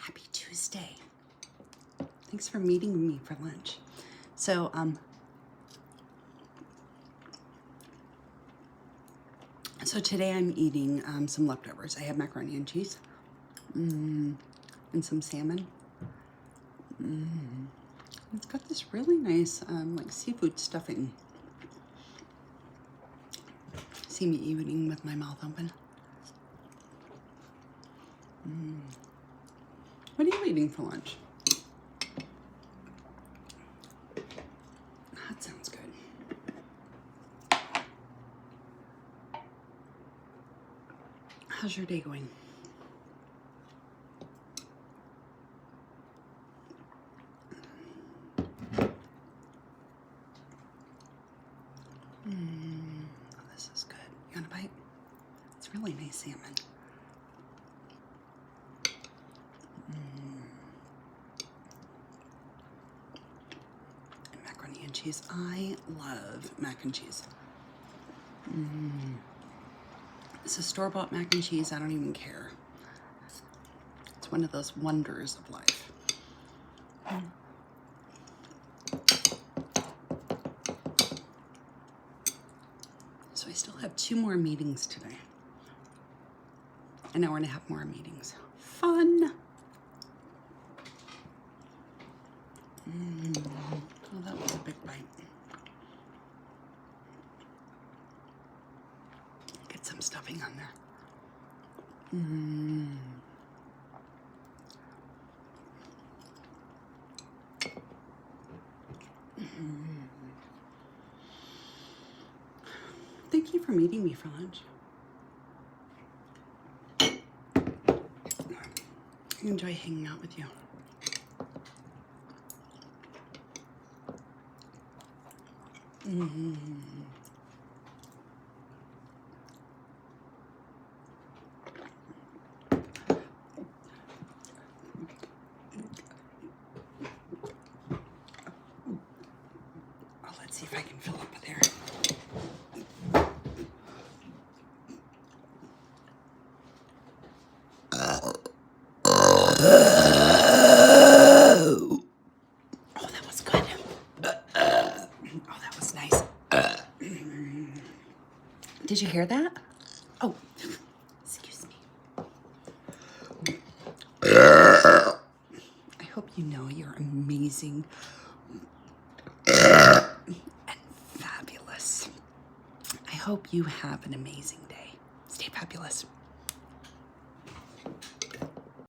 Happy Tuesday. Thanks for meeting me for lunch. So, today I'm eating some leftovers. I have macaroni and cheese and some salmon. It's got this really nice like seafood stuffing. See me eating with my mouth open. What are you eating for lunch? That sounds good. How's your day going? Oh, this is good. You want a bite? It's really nice salmon. And macaroni and cheese. I love mac and cheese. This is store-bought mac and cheese. I don't even care. It's one of those wonders of life. So I still have 2 more meetings today. An hour and a half more meetings. Fun. Oh, that was a big bite. Get some stuffing on there. Thank you for meeting me for lunch. I enjoy hanging out with you. Oh, let's see if I can fill up there. Oh, that was good. Oh, that was nice. Did you hear that? Oh, excuse me. I hope you know you're amazing and fabulous. I hope you have an amazing day. Stay fabulous.